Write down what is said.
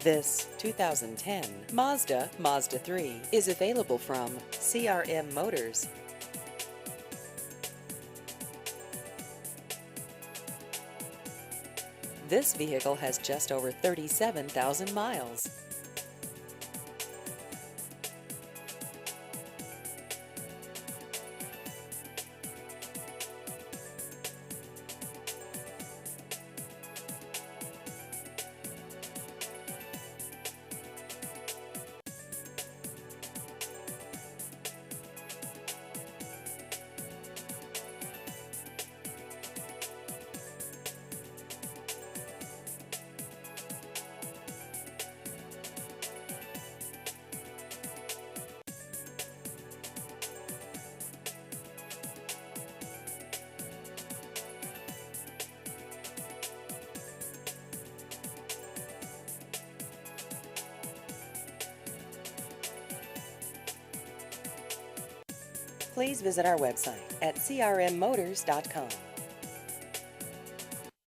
This 2010 Mazda Mazda3 is available from CRM Motors. This vehicle has just over 37,000 miles. Please visit our website at crmmotors.com.